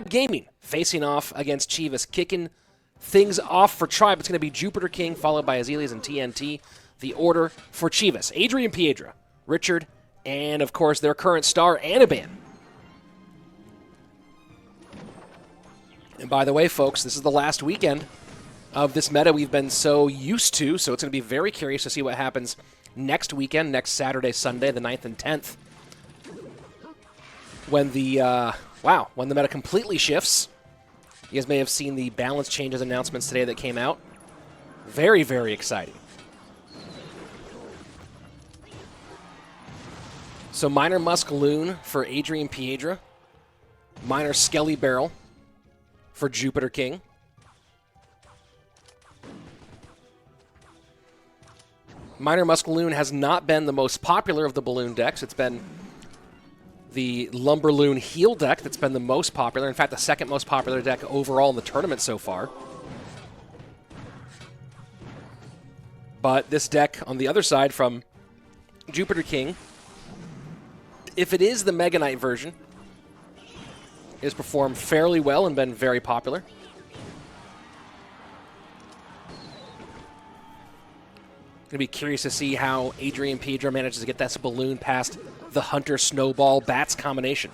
Gaming facing off against Chivas, kicking things off for Tribe. It's going to be Jupiter King, followed by Azelius and TNT. The order for Chivas: Adrian Piedra, Richard, and of course their current star, ANABAN. And by the way, folks, this is the last weekend of this meta we've been so used to, so it's going to be very curious to see what happens next weekend, next Saturday, Sunday, the 9th and 10th, when the when the meta completely shifts. You guys may have seen the balance changes announcements today that came out. Very, very exciting. So Minor Muskaloon for Adrian Piedra, Minor Skelly Barrel for Jupiter King, Minor Muskaloon has not been the most popular of the balloon decks. It's been the Lumberloon Heal deck that's been the most popular. In fact, the second most popular deck overall in the tournament so far. But this deck on the other side from Jupiter King, if it is the Mega Knight version, has performed fairly well and been very popular. Going to be curious to see how Adrian Piedra manages to get that balloon past the Hunter Snowball Bats combination.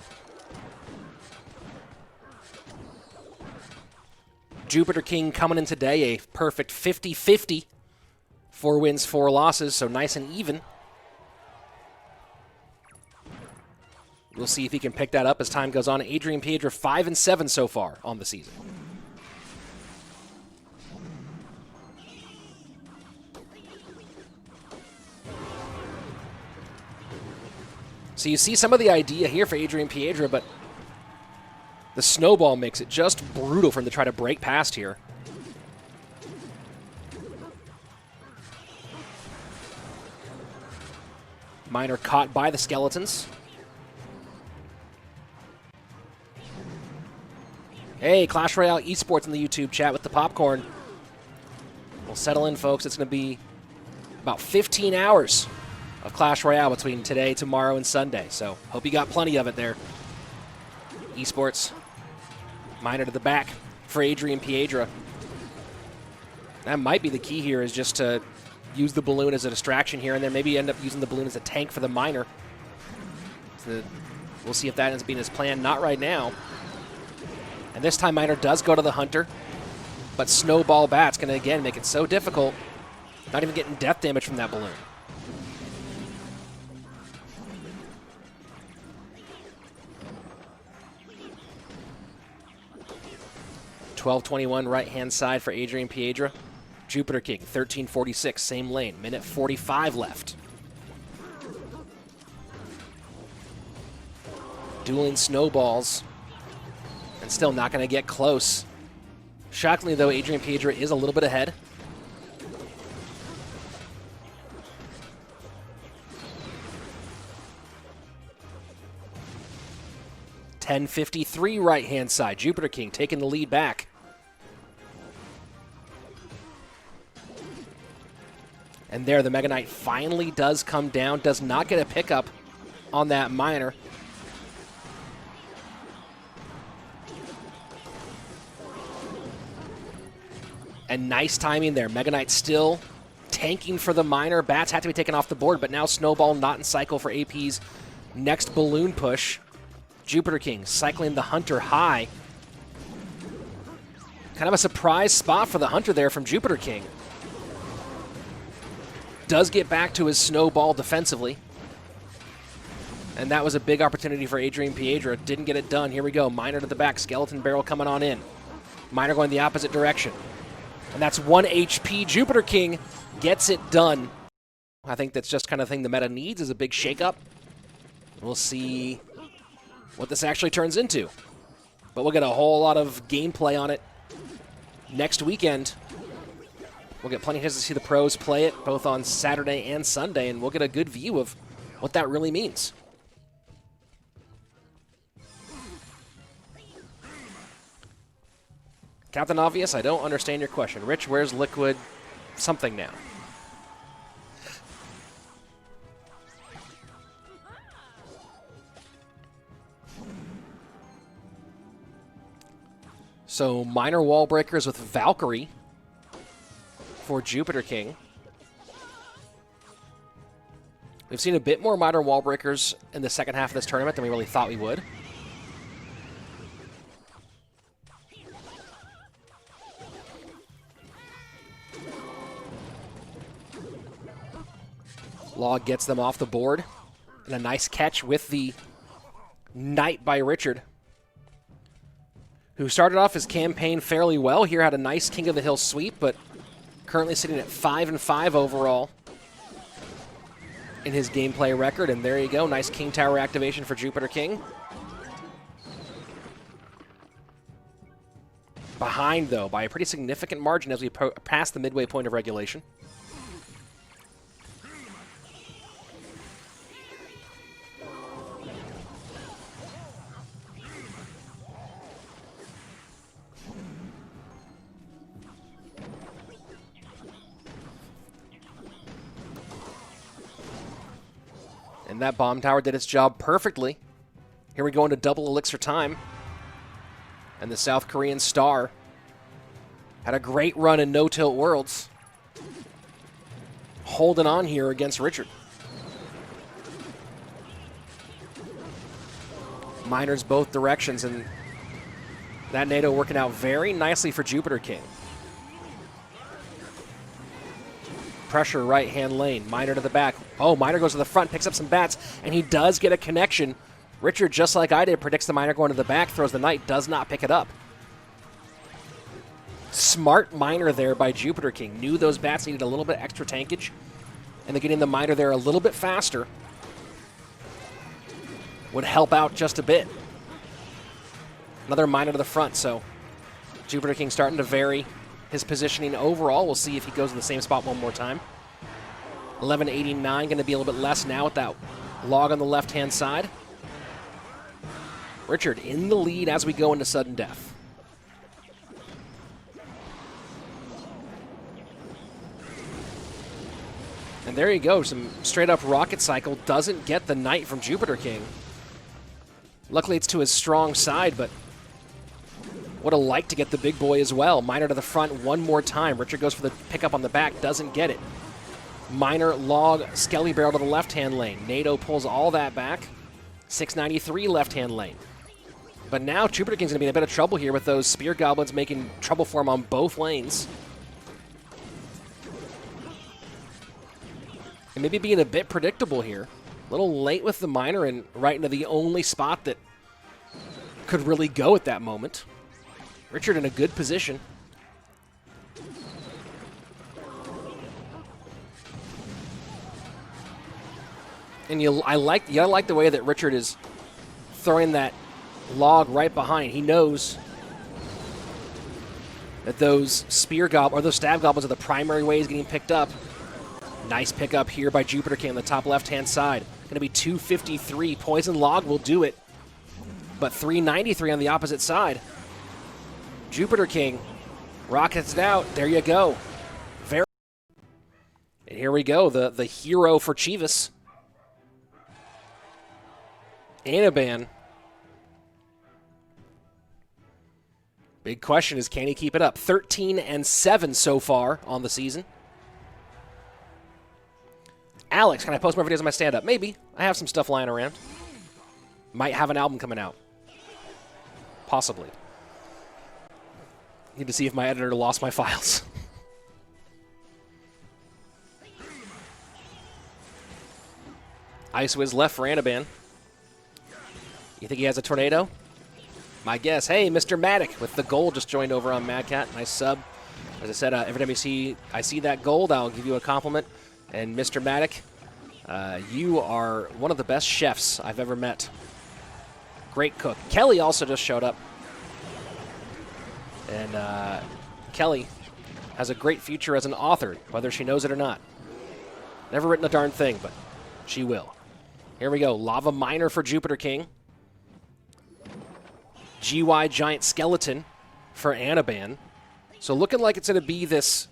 Jupiter King coming in today, a perfect 50-50. 4 wins, 4 losses, so nice and even. We'll see if he can pick that up as time goes on. Adrian Piedra 5-7 so far on the season. So you see some of the idea here for Adrian Piedra, but the snowball makes it just brutal for him to try to break past here. Minor caught by the skeletons. Hey, Clash Royale Esports in the YouTube chat with the popcorn. We'll settle in, folks. It's going to be about 15 hours of Clash Royale between today, tomorrow, and Sunday. So hope you got plenty of it there. Esports. Minor to the back for Adrian Piedra. That might be the key here, is just to use the balloon as a distraction here, and then maybe end up using the balloon as a tank for the Minor. So we'll see if that ends up being his plan. Not right now. And this time Minor does go to the Hunter, but Snowball Bat's going to, again, make it so difficult. Not even getting death damage from that balloon. $12:21 right-hand side for Adrian Piedra. Jupiter King, 13:46, same lane. Minute 45 left. Dueling snowballs. And still not going to get close. Shockingly, though, Adrian Piedra is a little bit ahead. $10:53 right-hand side. Jupiter King taking the lead back. And there, the Mega Knight finally does come down. Does not get a pickup on that Minor. And nice timing there. Mega Knight still tanking for the Minor. Bats had to be taken off the board, but now Snowball not in cycle for AP's next balloon push. Jupiter King cycling the Hunter high. Kind of a surprise spot for the Hunter there from Jupiter King. Does get back to his Snowball defensively. And that was a big opportunity for Adrian Piedra. Didn't get it done. Here we go. Minor to the back. Skeleton Barrel coming on in. Minor going the opposite direction. And that's 1 HP. Jupiter King gets it done. I think that's just kind of thing the meta needs, is a big shakeup. We'll see what this actually turns into. But we'll get a whole lot of gameplay on it next weekend. We'll get plenty of chance to see the pros play it, both on Saturday and Sunday, and we'll get a good view of what that really means. Captain Obvious, I don't understand your question. Rich, where's Liquid something now? So minor wall breakers with Valkyrie for Jupiter King. We've seen a bit more minor wall breakers in the second half of this tournament than we really thought we would. Log gets them off the board. And a nice catch with the Knight by Richard, who started off his campaign fairly well. Here had a nice King of the Hill sweep, but currently sitting at 5-5 overall in his gameplay record. And there you go, nice King Tower activation for Jupiter King. Behind, though, by a pretty significant margin as we pass the midway point of regulation. And that bomb tower did its job perfectly. Here we go into double elixir time. And the South Korean star had a great run in NoTilt Worlds. Holding on here against Richard. Miners both directions, and that NATO working out very nicely for Jupiter King. Pressure right-hand lane. Miner to the back. Oh, Miner goes to the front, picks up some bats, and he does get a connection. Richard, just like I did, predicts the Miner going to the back, throws the Knight, does not pick it up. Smart Miner there by Jupiter King. Knew those bats needed a little bit extra tankage, and then getting the Miner there a little bit faster would help out just a bit. Another Miner to the front, so Jupiter King starting to vary his positioning overall. We'll see if he goes in the same spot one more time. 1189, going to be a little bit less now with that log on the left-hand side. Richard in the lead as we go into sudden death. And there you go, some straight-up rocket cycle. Doesn't get the Knight from Jupiter King. Luckily, it's to his strong side, but would have liked to get the big boy as well. Miner to the front one more time. Richard goes for the pickup on the back, doesn't get it. Miner, log, Skelly Barrel to the left-hand lane. NATO pulls all that back. 693 left-hand lane. But now Jupiter King's going to be in a bit of trouble here with those Spear Goblins making trouble for him on both lanes. And maybe being a bit predictable here. A little late with the Miner and right into the only spot that could really go at that moment. Richard in a good position. And you gotta like the way that Richard is throwing that log right behind. He knows that those spear goblins or those stab goblins are the primary ways getting picked up. Nice pickup here by Jupiter King on the top left-hand side. Going to be 253. Poison log will do it, but 393 on the opposite side. Jupiter King rockets it out. There you go. Very. And here we go. The hero for Chivas. ANABAN. Big question is, can he keep it up? 13-7 so far on the season. Alex, can I post more videos on my stand-up? Maybe. I have some stuff lying around. Might have an album coming out. Possibly. Need to see if my editor lost my files. Ice Wiz left for ANABAN. You think he has a tornado? My guess. Hey, Mr. Matic with the gold just joined over on Madcat. Nice sub. As I said, every time I see that gold, I'll give you a compliment. And Mr. Matic, you are one of the best chefs I've ever met. Great cook. Kelly also just showed up. And Kelly has a great future as an author, whether she knows it or not. Never written a darn thing, but she will. Here we go. Lava Miner for Jupiter King. GY Giant Skeleton for ANABAN. So looking like it's going to be this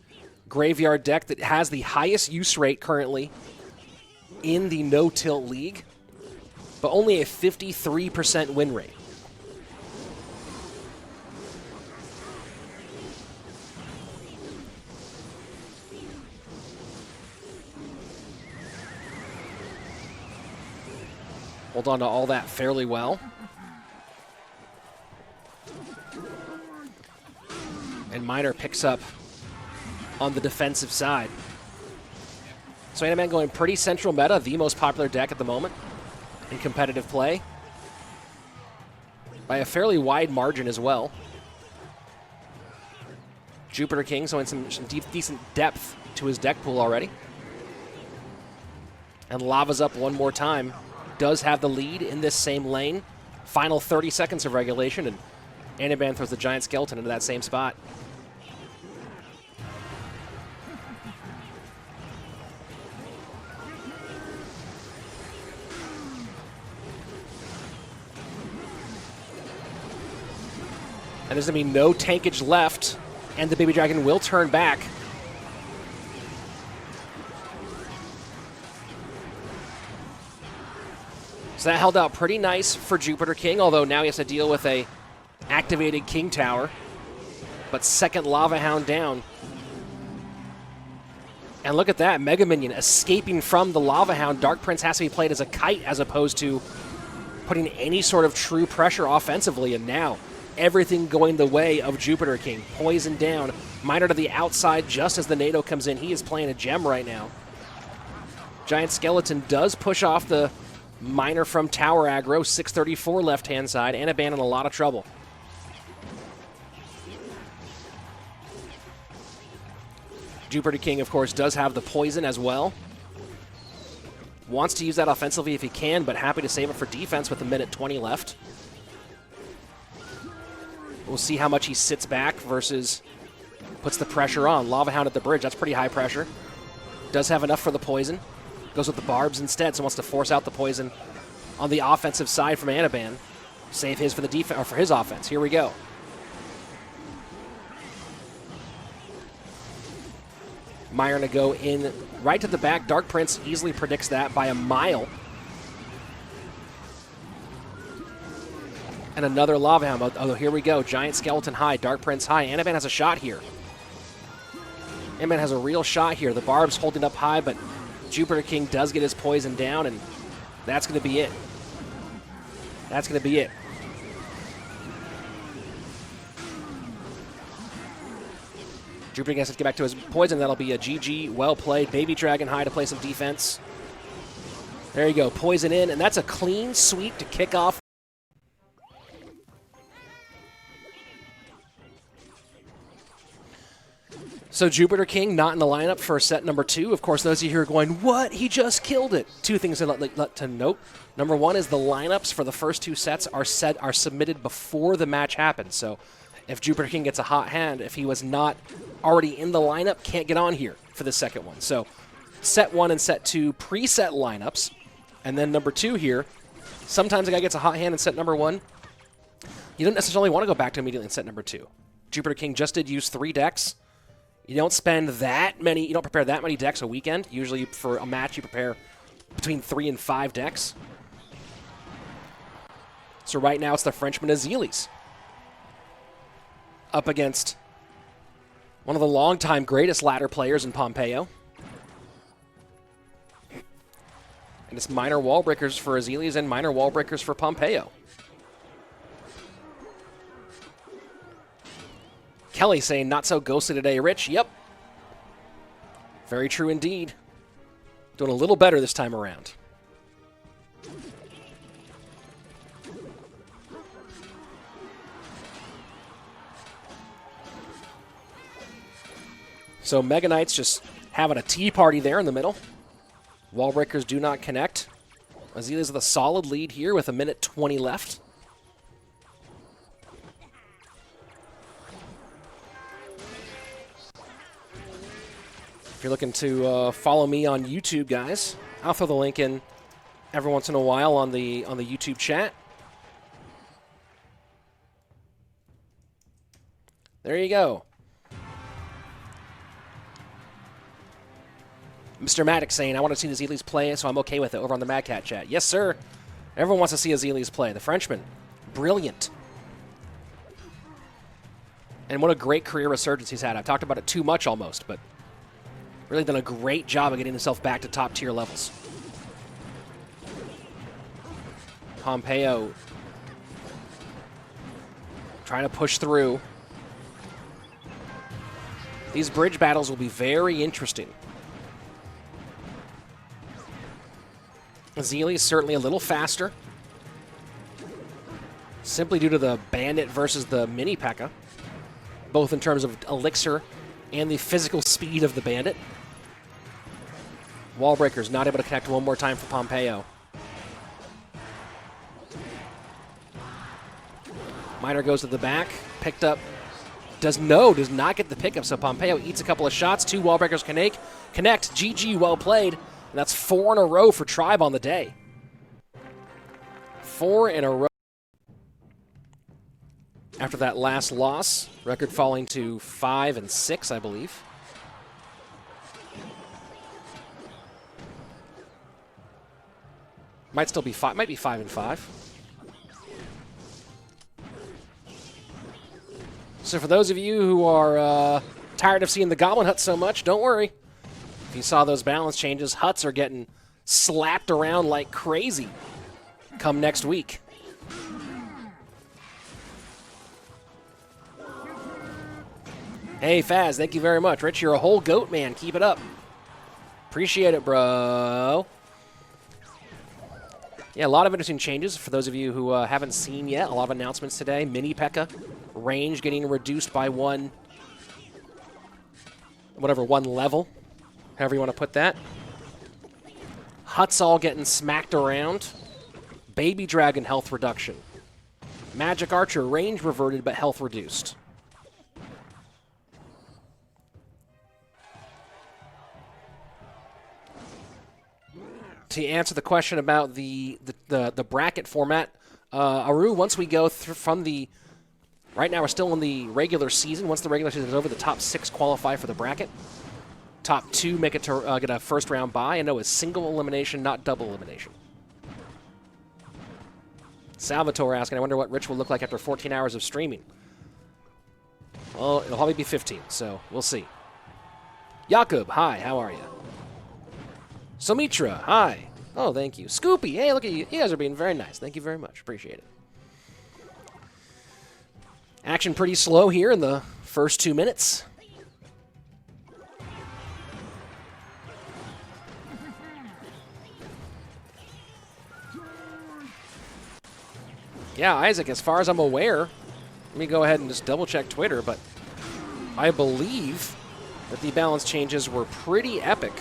graveyard deck that has the highest use rate currently in the No-Tilt League, but only a 53% win rate. Hold on to all that fairly well. And Miner picks up on the defensive side. So ANABAN going pretty central meta, the most popular deck at the moment in competitive play. By a fairly wide margin as well. Jupiter King showing some decent depth to his deck pool already. And Lava's up one more time. Does have the lead in this same lane. Final 30 seconds of regulation, and ANABAN throws the Giant Skeleton into that same spot. And there's going to be no tankage left, and the Baby Dragon will turn back. So that held out pretty nice for Jupiter King, although now he has to deal with a activated King Tower. But second Lava Hound down. And look at that, Mega Minion escaping from the Lava Hound. Dark Prince has to be played as a kite as opposed to putting any sort of true pressure offensively, and now everything going the way of Jupiter King. Poison down, Miner to the outside just as the NATO comes in. He is playing a gem right now. Giant Skeleton does push off the Miner from tower aggro, 634 left-hand side. ANABAN in a lot of trouble. Jupiter King, of course, does have the poison as well. Wants to use that offensively if he can, but happy to save it for defense with 1:20 left. We'll see how much he sits back versus puts the pressure on. Lava Hound at the bridge, that's pretty high pressure. Does have enough for the poison. Goes with the barbs instead, so wants to force out the poison on the offensive side from ANABAN. Save his for the defense, or for his offense. Here we go. Miner to go in right to the back. Dark Prince easily predicts that by a mile. And another Lava Hound. Oh, here we go. Giant Skeleton high, Dark Prince high. ANABAN has a shot here. ANABAN has a real shot here. The barb's holding up high, but Jupiter King does get his poison down, and that's going to be it. That's going to be it. Jupiter King has to get back to his poison. That'll be a GG. Well played. Baby Dragon high to play some defense. There you go. Poison in, and that's a clean sweep to kick off. So Jupiter King not in the lineup for set number 2. Of course, those of you who are going, what? He just killed it. Two things to let to note. Number one is the lineups for the first 2 sets are submitted before the match happens. So if Jupiter King gets a hot hand, if he was not already in the lineup, can't get on here for the second one. So set 1 and set 2 preset lineups. And then number 2 here, sometimes a guy gets a hot hand in set number 1. You don't necessarily want to go back to immediately in set number 2. Jupiter King just did use 3 decks. You don't spend that many, you don't prepare that many decks a weekend. Usually for a match, you prepare between 3 and 5 decks. So right now it's the Frenchman Azelis up against one of the longtime greatest ladder players in Pompeo. And it's minor wall breakers for Azelis and minor wall breakers for Pompeo. Kelly saying, not so ghostly today, Rich. Yep. Very true indeed. Doing a little better this time around. So Mega Knights just having a tea party there in the middle. Wall breakers do not connect. Azelis with a solid lead here with 1:20 left. If you're looking to follow me on YouTube, guys, I'll throw the link in every once in a while on the YouTube chat. There you go. Mr. Maddox saying, I want to see the Azelis play, so I'm okay with it over on the Mad Cat chat. Yes, sir. Everyone wants to see Azelis play. The Frenchman, brilliant. And what a great career resurgence he's had. I've talked about it too much almost, but really done a great job of getting himself back to top-tier levels. Pompeo trying to push through. These bridge battles will be very interesting. Zealy is certainly a little faster, simply due to the Bandit versus the Mini P.E.K.K.A., both in terms of elixir and the physical speed of the Bandit. Wallbreaker's not able to connect one more time for Pompeo. Miner goes to the back, picked up, does not get the pickup, so Pompeo eats a couple of shots. 2 Wallbreakers connect. GG, well played. And that's 4 in a row for Tribe on the day. 4 in a row. After that last loss, record falling to 5 and 6, I believe. Might still be 5, might be 5 and 5. So for those of you who are tired of seeing the Goblin Hut so much, don't worry. If you saw those balance changes, Huts are getting slapped around like crazy come next week. Hey, Faz, thank you very much. Rich, you're a whole goat, man. Keep it up. Appreciate it, bro. Yeah, a lot of interesting changes for those of you who haven't seen yet. A lot of announcements today. Mini P.E.K.K.A. range getting reduced by one level, however you want to put that. Huts all getting smacked around. Baby Dragon health reduction. Magic Archer range reverted but health reduced. To answer the question about the bracket format, Aru, once we go from the... Right now we're still in the regular season. Once the regular season is over, the top 6 qualify for the bracket. Top 2 make it to get a first round bye. I know it's single elimination, not double elimination. Salvatore asking, I wonder what Rich will look like after 14 hours of streaming. Well, it'll probably be 15, so we'll see. Jakub, hi, how are you? Somitra, hi. Oh, thank you. Scoopy, hey, look at you. You guys are being very nice. Thank you very much. Appreciate it. Action pretty slow here in the first 2 minutes. Yeah, Isaac, as far as I'm aware, let me go ahead and just double-check Twitter, but I believe that the balance changes were pretty epic.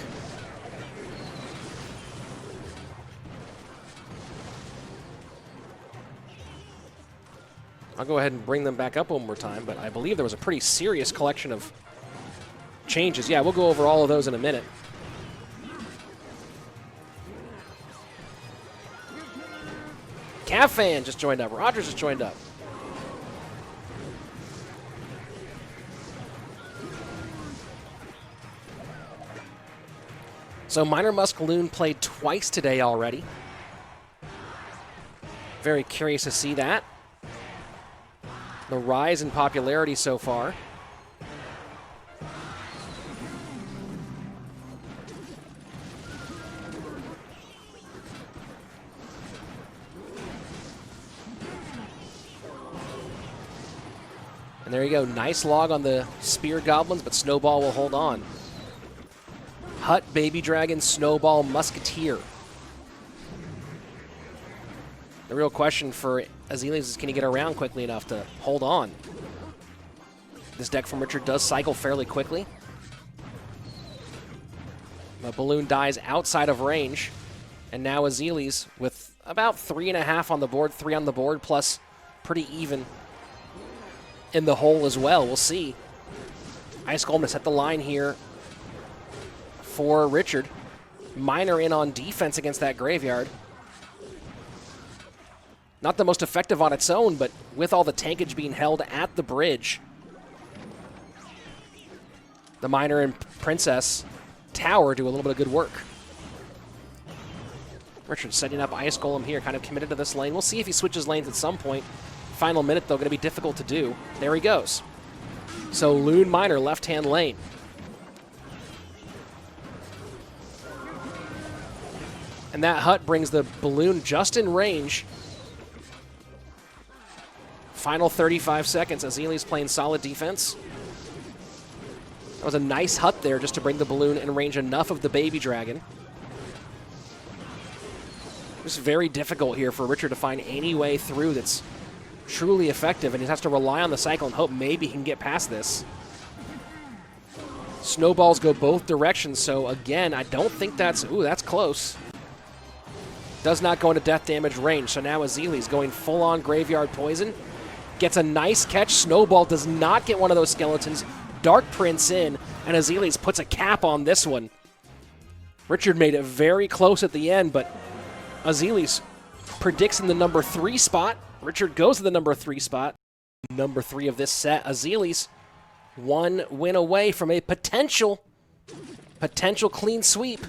I'll go ahead and bring them back up one more time, but I believe there was a pretty serious collection of changes. Yeah, we'll go over all of those in a minute. Cav Fan just joined up. Rogers just joined up. So Minor Muskaloon played twice today already. Very curious to see that. The rise in popularity so far. And there you go. Nice log on the Spear Goblins, but Snowball will hold on. Hut, Baby Dragon, Snowball, Musketeer. The real question for Azelius is, can he get around quickly enough to hold on? This deck from Richard does cycle fairly quickly. The balloon dies outside of range. And now Azelius with about 3.5 on the board, 3 on the board, plus pretty even in the hole as well. We'll see. Ice Golem to set the line here for Richard. Miner in on defense against that graveyard. Not the most effective on its own, but with all the tankage being held at the bridge, the Miner and Princess Tower do a little bit of good work. Richard setting up Ice Golem here, kind of committed to this lane. We'll see if he switches lanes at some point. Final minute, though, going to be difficult to do. There he goes. So Loon Miner, left-hand lane. And that Hut brings the balloon just in range Final 35 seconds. Azili's playing solid defense. That was a nice hut there just to bring the balloon in range enough of the baby dragon. It's very difficult here for Richard to find any way through that's truly effective, and he has to rely on the cycle and hope maybe he can get past this. Snowballs go both directions, so again, I don't think that's... Ooh, that's close. Does not go into death damage range, so now Azili's going full-on Graveyard Poison. Gets a nice catch. Snowball does not get one of those skeletons. Dark Prince in, and Azili's puts a cap on this one. Richard made it very close at the end, but Azili's predicts in the number 3 spot. Richard goes to the number 3 spot. Number 3 of this set. Azili's 1 win away from a potential clean sweep.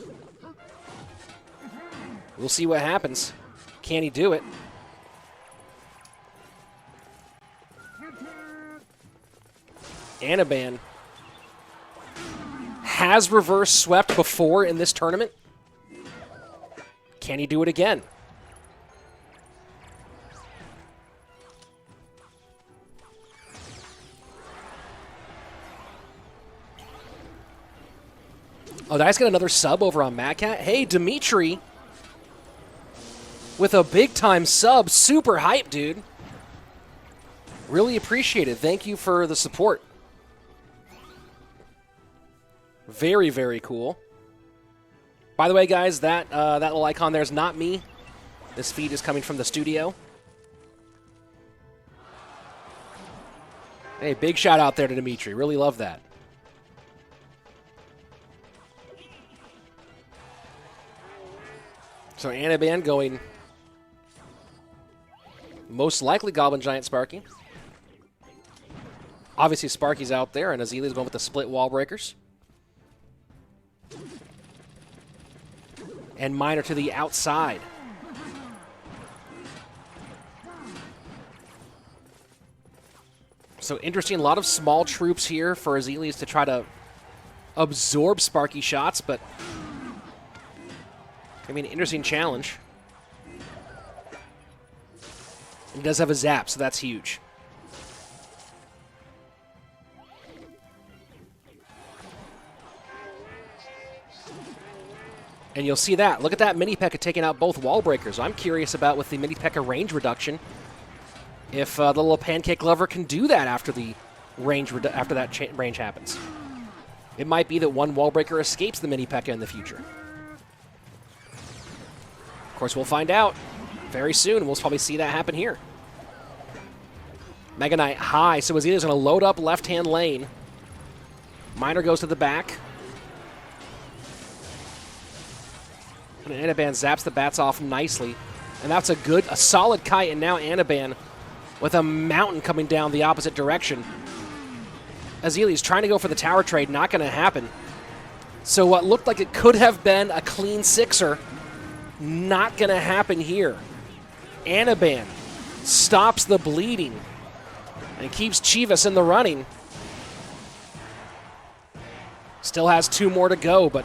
We'll see what happens. Can he do it? ANABAN has reverse swept before in this tournament. Can he do it again? Oh, did I just get another sub over on MadCat? Hey, Dimitri with a big-time sub. Super hype, dude. Really appreciate it. Thank you for the support. Very, very cool. By the way, guys, that little icon there is not me. This feed is coming from the studio. Hey, big shout out there to Dimitri. Really love that. So ANABAN going most likely Goblin Giant Sparky. Obviously Sparky's out there, and Azili's going with the split wall breakers. And Miner to the outside. So interesting, a lot of small troops here for Azili's to try to absorb Sparky shots, but I mean, interesting challenge. He does have a zap, so that's huge. And you'll see that. Look at that Mini P.E.K.K.A. taking out both wall breakers. I'm curious about with the Mini P.E.K.K.A. range reduction, if the little Pancake Lover can do that after the range range happens. It might be that one wall breaker escapes the Mini P.E.K.K.A. in the future. Of course, we'll find out very soon. We'll probably see that happen here. Mega Knight high, so Azili's going to load up left-hand lane. Miner goes to the back. And ANABAN zaps the bats off nicely. And that's a solid kite, and now ANABAN with a mountain coming down the opposite direction. Azili's trying to go for the tower trade, not going to happen. So what looked like it could have been a clean sixer, not going to happen here. ANABAN stops the bleeding and keeps Chivas in the running. Still has 2 more to go, but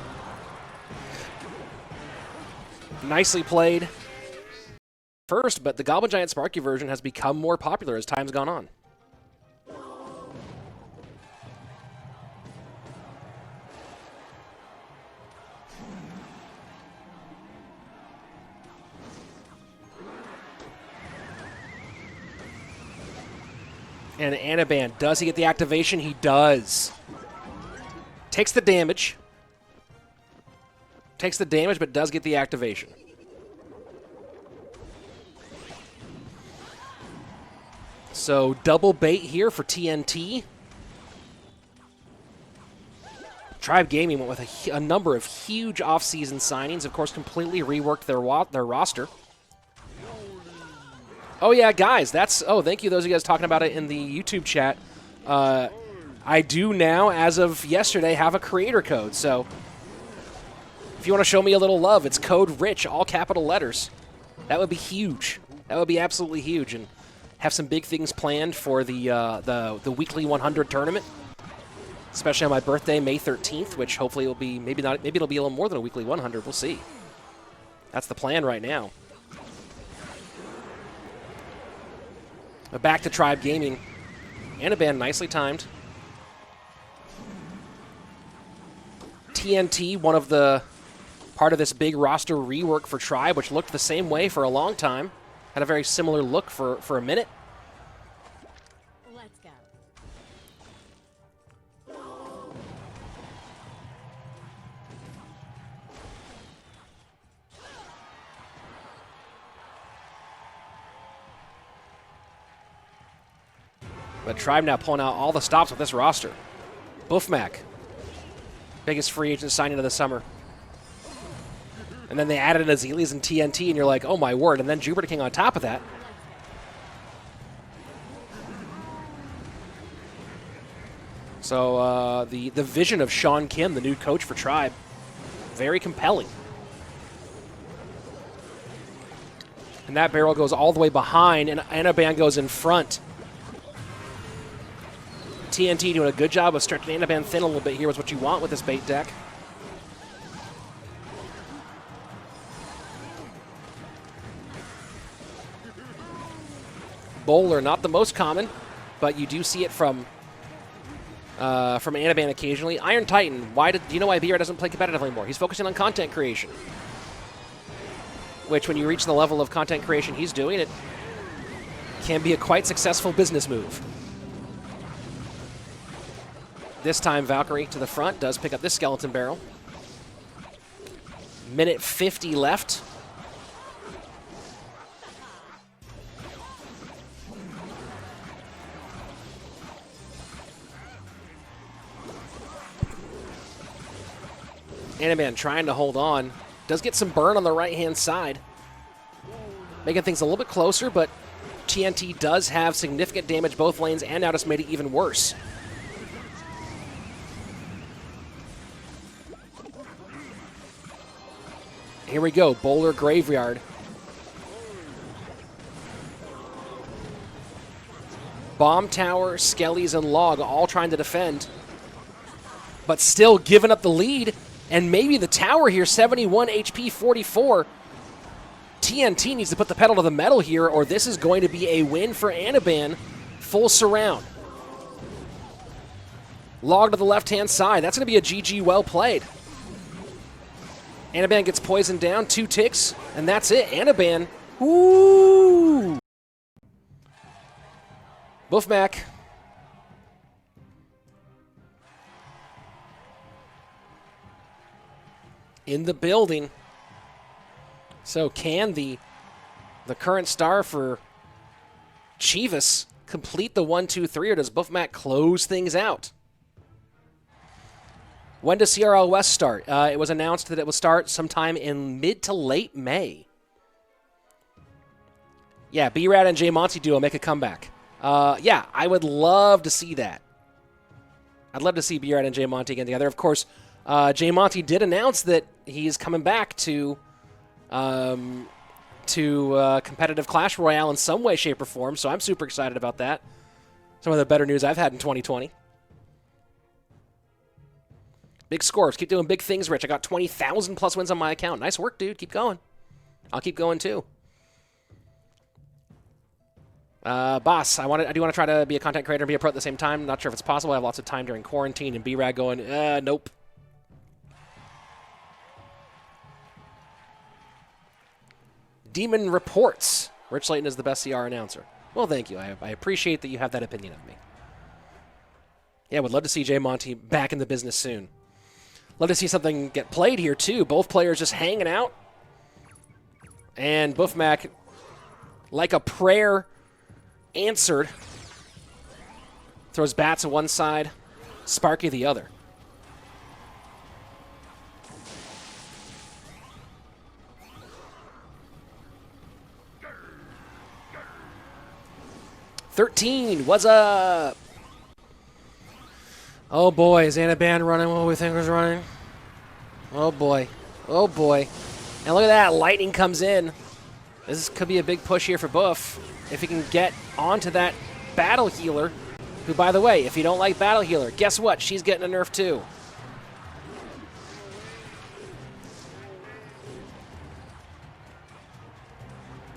nicely played first, but the Goblin Giant Sparky version has become more popular as time's gone on. And ANABAN, does he get the activation? He does. Takes the damage. Takes the damage, but does get the activation. So double bait here for TNT. Tribe Gaming went with a number of huge off-season signings. Of course, completely reworked their roster. Oh, yeah, guys, that's... Oh, thank you, those of you guys talking about it in the YouTube chat. I do now, as of yesterday, have a creator code, so if you want to show me a little love, it's code RICH, all capital letters. That would be huge. That would be absolutely huge, and have some big things planned for the weekly 100 tournament, especially on my birthday, May 13th, which hopefully will be, maybe it'll be a little more than a weekly 100. We'll see. That's the plan right now. But back to Tribe Gaming. ANABAN nicely timed. TNT, one of the part of this big roster rework for Tribe, which looked the same way for a long time. Had a very similar look for a minute. Let's go. But Tribe now pulling out all the stops with this roster. Buffmac, biggest free agent signing of the summer. And then they added Azilius and TNT, and you're like, oh my word. And then Jupiter King on top of that. So the vision of Sean Kim, the new coach for Tribe, very compelling. And that barrel goes all the way behind, and ANABAN goes in front. TNT doing a good job of stretching ANABAN thin a little bit here was what you want with this bait deck. Bowler, not the most common, but you do see it from ANABAN occasionally. Iron Titan, do you know why BR doesn't play competitively anymore? He's focusing on content creation. Which, when you reach the level of content creation he's doing, it can be a quite successful business move. This time, Valkyrie to the front does pick up this skeleton barrel. Minute 50 left. ANABAN trying to hold on. Does get some burn on the right-hand side. Making things a little bit closer, but TNT does have significant damage both lanes, and now just made it even worse. Here we go, Bowler Graveyard. Bomb Tower, Skellies, and Log all trying to defend, but still giving up the lead. And maybe the tower here, 71 HP, 44. TNT needs to put the pedal to the metal here, or this is going to be a win for ANABAN. Full surround. Log to the left-hand side. That's going to be a GG well played. ANABAN gets poisoned down, 2 ticks, and that's it. ANABAN, woo! Buffmac. In the building. So can the current star for Chivas complete the 1-2-3, or does Buffmac close things out? When does CRL West start? It was announced that it will start sometime in mid to late May. Yeah, B-Rad and J Monty duo make a comeback. Yeah, I would love to see that. I'd love to see B-Rad and J Monty again together. Of course, J Monty did announce that he's coming back to competitive Clash Royale in some way, shape, or form, so I'm super excited about that. Some of the better news I've had in 2020. Big scores. Keep doing big things, Rich. I got 20,000 plus wins on my account. Nice work, dude. Keep going. I'll keep going, too. Boss, I do want to try to be a content creator and be a pro at the same time. Not sure if it's possible. I have lots of time during quarantine, and B-Rad going, nope. Demon Reports. Rich Layton is the best CR announcer. Well, thank you. I appreciate that you have that opinion of me. Yeah, would love to see J Monty back in the business soon. Love to see something get played here, too. Both players just hanging out. And Buffmac, like a prayer, answered. Throws bats to one side, Sparky the other. $13, what's up? Oh boy, is ANABAN running what we think was running? Oh boy, oh boy. And look at that, lightning comes in. This could be a big push here for Buff. If he can get onto that Battle Healer, who, by the way, if you don't like Battle Healer, guess what? She's getting a nerf too.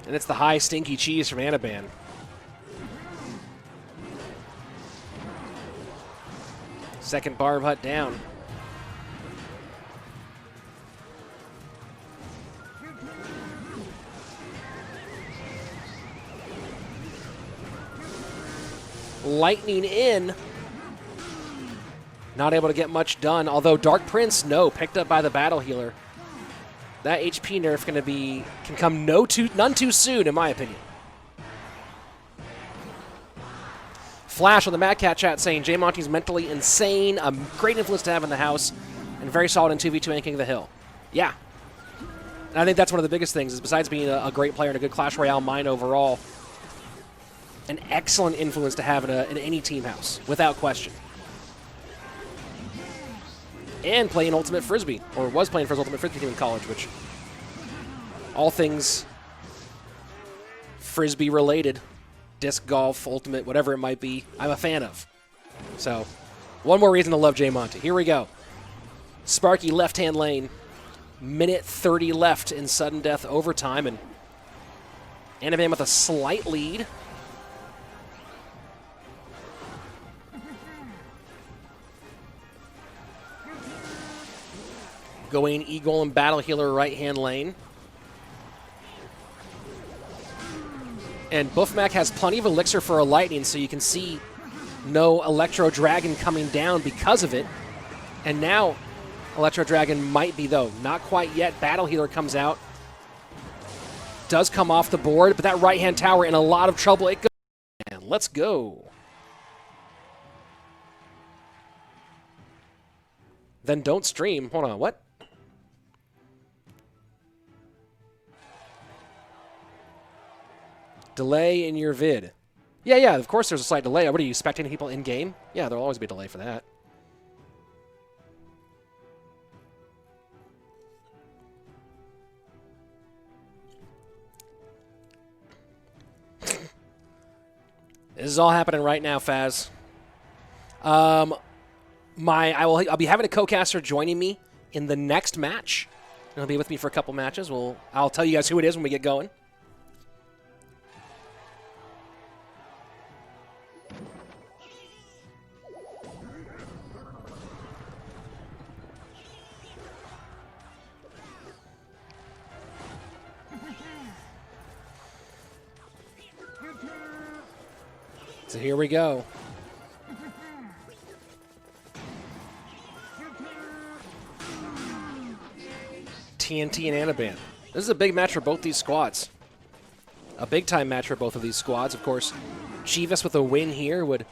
And it's the high stinky cheese from ANABAN. Second Barb Hut down. Lightning in. Not able to get much done, although Dark Prince, no, picked up by the Battle Healer. That HP nerf can come none too soon, in my opinion. Flash on the Mad Cat chat saying J Monty's mentally insane, a great influence to have in the house, and very solid in 2v2 and King of the Hill. Yeah. And I think that's one of the biggest things, is besides being a great player and a good Clash Royale mind overall, an excellent influence to have in any team house, without question. And playing Ultimate Frisbee, or was playing for his Ultimate Frisbee team in college, which all things Frisbee related, disc golf, Ultimate, whatever it might be, I'm a fan of. So, one more reason to love J Monty. Here we go. Sparky left-hand lane, minute 30 left in sudden death overtime, and ANABAN with a slight lead. Going Eagle and Battle Healer right-hand lane. And Buffmac has plenty of elixir for a Lightning, so you can see no Electro Dragon coming down because of it. And now Electro Dragon might be, though. Not quite yet. Battle Healer comes out. Does come off the board, but that right-hand tower in a lot of trouble. It goes. And let's go. Then don't stream. Hold on, what? Delay in your vid. Yeah, of course there's a slight delay. What are you, spectating people in-game? Yeah, there'll always be a delay for that. This is all happening right now, Faz. I'll be having a co-caster joining me in the next match. He'll be with me for a couple matches. I'll tell you guys who it is when we get going. So here we go. TNT and ANABAN. This is a big match for both these squads. A big-time match for both of these squads. Of course, Chivas with a win here would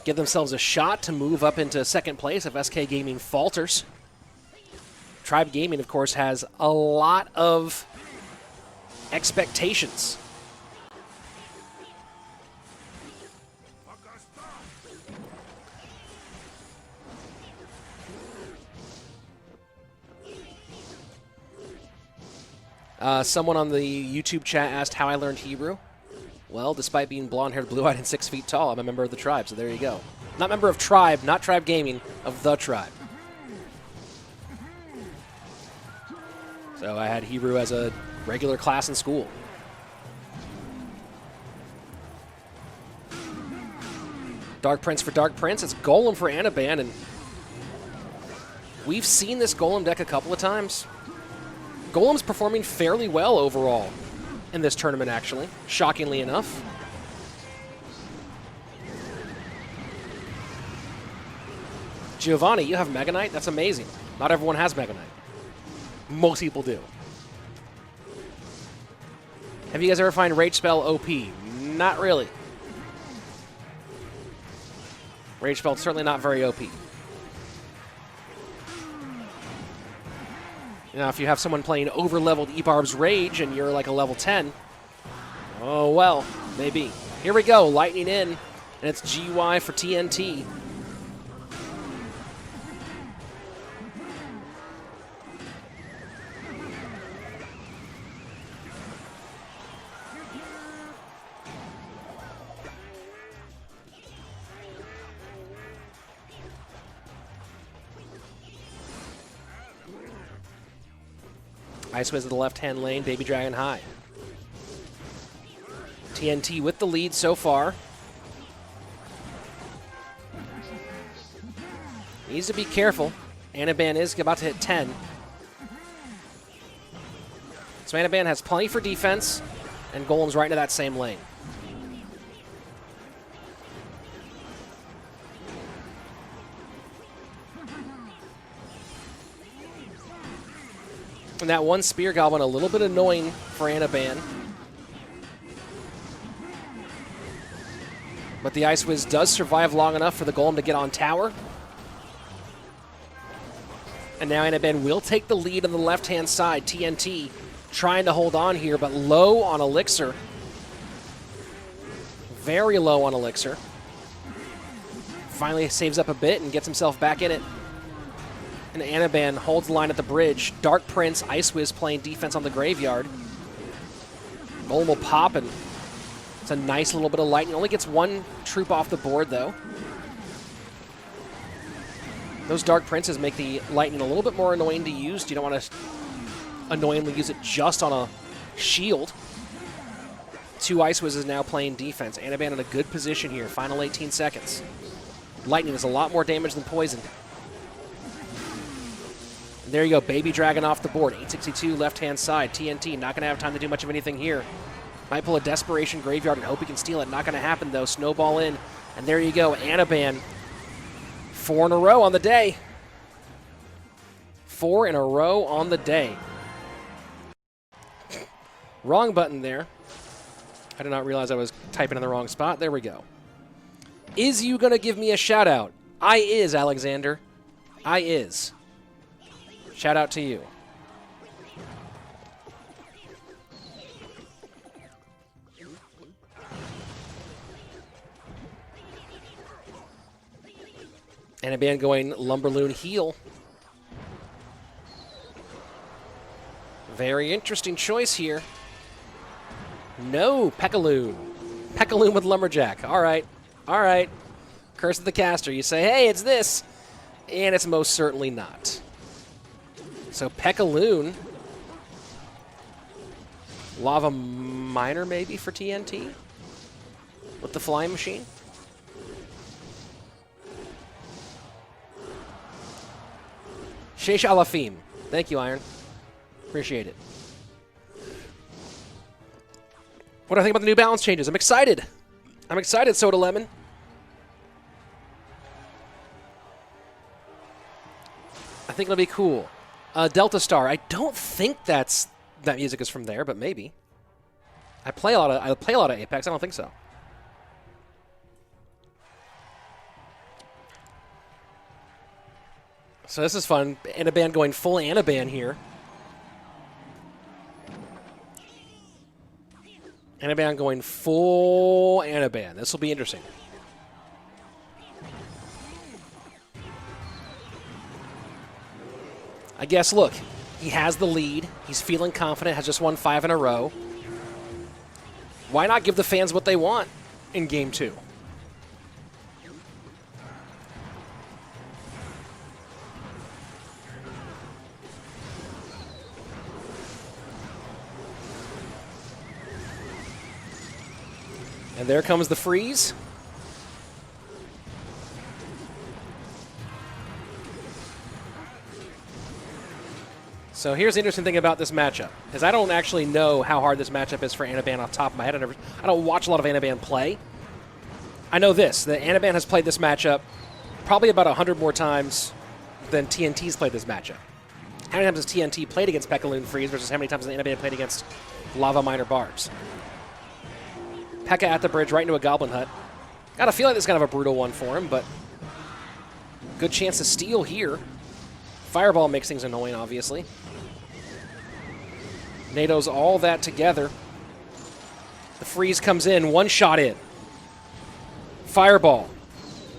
give themselves a shot to move up into second place if SK Gaming falters. Tribe Gaming, of course, has a lot of expectations. Someone on the YouTube chat asked how I learned Hebrew. Well, despite being blonde-haired, blue-eyed, and 6 feet tall, I'm a member of the tribe, so there you go. Not member of Tribe, not Tribe Gaming, of the tribe. So I had Hebrew as a regular class in school. Dark Prince for Dark Prince. It's Golem for ANABAN, and we've seen this Golem deck a couple of times. Golem's performing fairly well overall in this tournament, actually, shockingly enough. Giovanni, you have Mega Knight? That's amazing. Not everyone has Mega Knight. Most people do. Have you guys ever find Rage Spell OP? Not really. Rage Spell certainly not very OP. Now, if you have someone playing over-leveled Ebarb's Rage and you're like a level 10, oh well, maybe. Here we go, Lightning in, and it's GY for TNT. Ice Wiz to the left-hand lane, Baby Dragon high. TNT with the lead so far. Needs to be careful. ANABAN is about to hit 10. So ANABAN has plenty for defense, and Golem's right into that same lane. And that one Spear Goblin a little bit annoying for ANABAN. But the Ice Wiz does survive long enough for the Golem to get on tower. And now ANABAN will take the lead on the left-hand side. TNT trying to hold on here, but low on Elixir. Very low on Elixir. Finally saves up a bit and gets himself back in it. And ANABAN holds the line at the bridge. Dark Prince, Ice Wiz playing defense on the graveyard. Golem will pop, and it's a nice little bit of lightning. Only gets one troop off the board, though. Those Dark Princes make the lightning a little bit more annoying to use. You don't want to annoyingly use it just on a shield. Two Ice Wiz now playing defense. ANABAN in a good position here. Final 18 seconds. Lightning is a lot more damage than poison. And there you go, Baby Dragon off the board. 862 left-hand side. TNT not going to have time to do much of anything here. Might pull a Desperation Graveyard and hope he can steal it. Not going to happen, though. Snowball in. And there you go, ANABAN. 4 in a row on the day. 4 in a row on the day. Wrong button there. I did not realize I was typing in the wrong spot. There we go. Is you going to give me a shout-out? I is, Alexander. I is. Shout out to you. ANABAN going Lumberloon heal. Very interesting choice here. No, Pekaloon. Pekaloon with Lumberjack. All right. All right. Curse of the Caster. You say, hey, it's this. And it's most certainly not. So Pekaloon. Lava Miner maybe for TNT? With the Flying Machine? Sheish Alafim. Thank you, Iron. Appreciate it. What do I think about the new balance changes? I'm excited. I'm excited, Soda Lemon. I think it'll be cool. Delta Star. I don't think that music is from there, but maybe. I play a lot of Apex. I don't think so. So this is fun. ANABAN going full ANABAN here. ANABAN going full ANABAN. This will be interesting. I guess, look, he has the lead. He's feeling confident, has just won 5 in a row. Why not give the fans what they want in Game 2? And there comes the freeze. So here's the interesting thing about this matchup, is I don't actually know how hard this matchup is for ANABAN off the top of my head. I don't watch a lot of ANABAN play. I know this, that ANABAN has played this matchup probably about 100 more times than TNT's played this matchup. How many times has TNT played against Pekaloon Freeze versus how many times has ANABAN played against Lava Miner Barbs? Pekka at the bridge right into a Goblin Hut. Got to feel like this is kind of a brutal one for him, but good chance to steal here. Fireball makes things annoying, obviously. NATO's all that together. The freeze comes in, one shot in. Fireball.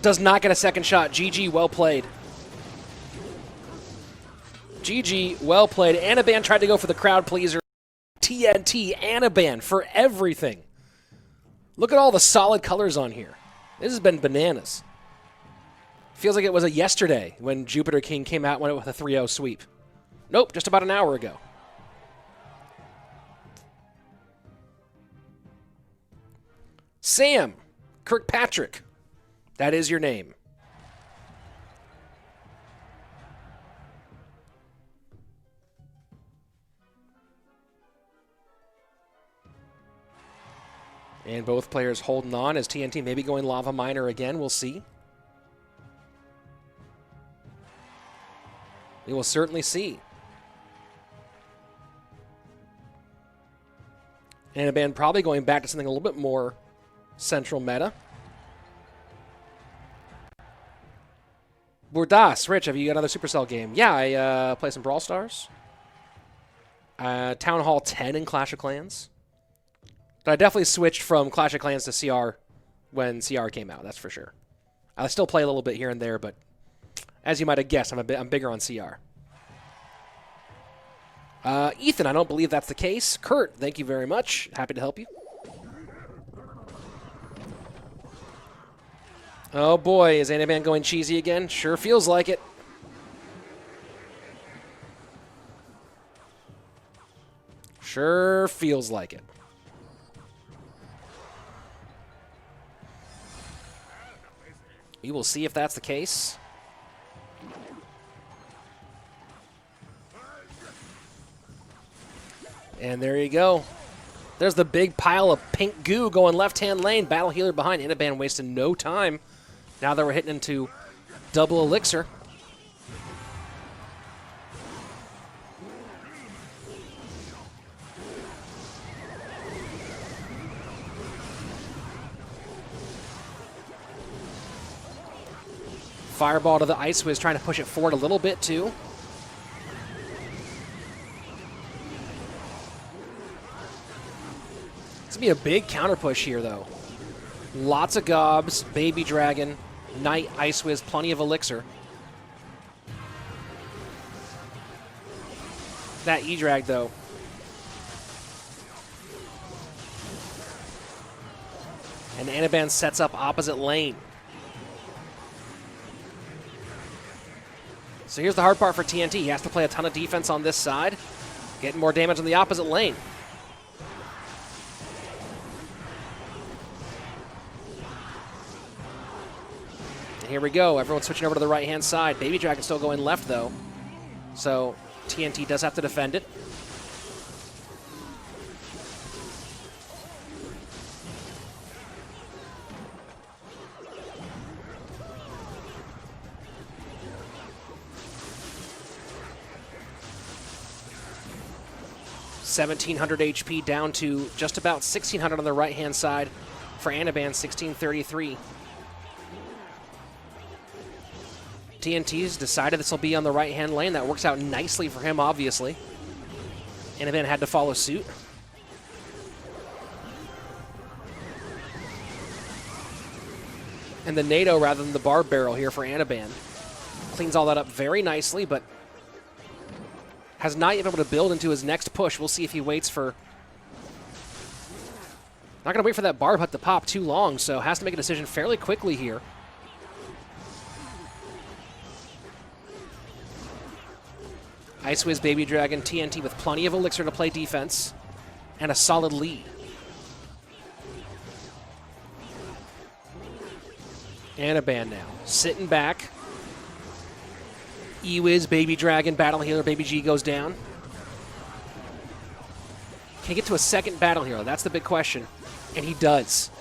Does not get a second shot. GG, well played. GG, well played. ANABAN tried to go for the crowd pleaser. TNT, ANABAN for everything. Look at all the solid colors on here. This has been bananas. Feels like it was a yesterday when Jupiter King came out with a 3-0 sweep. Nope, just about an hour ago. Sam Kirkpatrick. That is your name. And both players holding on as TNT maybe going Lava Miner again. We'll see. We will certainly see. ANABAN probably going back to something a little bit more central meta. Burdas, Rich, have you got another Supercell game? Yeah, I play some Brawl Stars. Town Hall 10 in Clash of Clans. But I definitely switched from Clash of Clans to CR when CR came out, that's for sure. I still play a little bit here and there, but as you might have guessed, I'm bigger on CR. Ethan, I don't believe that's the case. Kurt, thank you very much. Happy to help you. Oh boy, is ANABAN going cheesy again? Sure feels like it. Sure feels like it. We will see if that's the case. And there you go. There's the big pile of pink goo going left-hand lane. Battle healer behind. ANABAN wasting no time. Now that we're hitting into double elixir. Fireball to the Ice Wiz, trying to push it forward a little bit too. It's going to be a big counter push here though. Lots of gobs, Baby Dragon, Knight, Ice Wiz, plenty of elixir. That E-Drag though. And ANABAN sets up opposite lane. So here's the hard part for TNT. He has to play a ton of defense on this side, getting more damage on the opposite lane. And here we go. Everyone's switching over to the right-hand side. Baby Dragon still going left, though. So TNT does have to defend it. $1,700 HP down to just about 1,600 on the right-hand side for ANABAN, 1,633. TNT's decided this will be on the right-hand lane. That works out nicely for him, obviously. ANABAN had to follow suit. And the NATO rather than the Barb Barrel here for ANABAN. Cleans all that up very nicely, but has not yet been able to build into his next push. We'll see if he waits for... Not going to wait for that Barb Hut to pop too long, so has to make a decision fairly quickly here. Ice Wiz, Baby Dragon, TNT with plenty of elixir to play defense and a solid lead. ANABAN now, sitting back. E-Wiz, Baby Dragon, Battle Healer, Baby G goes down. Can he get to a second Battle Hero? That's the big question. And he does.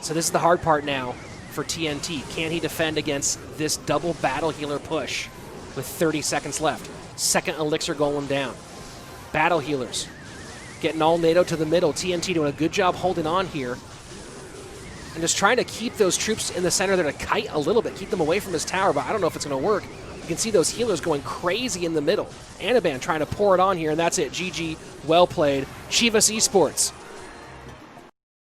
So this is the hard part now for TNT. Can he defend against this double Battle Healer push with 30 seconds left? Second elixir golem down. Battle Healers getting all NATO to the middle. TNT doing a good job holding on here. And just trying to keep those troops in the center there to kite a little bit, keep them away from his tower, but I don't know if it's going to work. You can see those healers going crazy in the middle. ANABAN trying to pour it on here, and that's it. GG, well played. Chivas Esports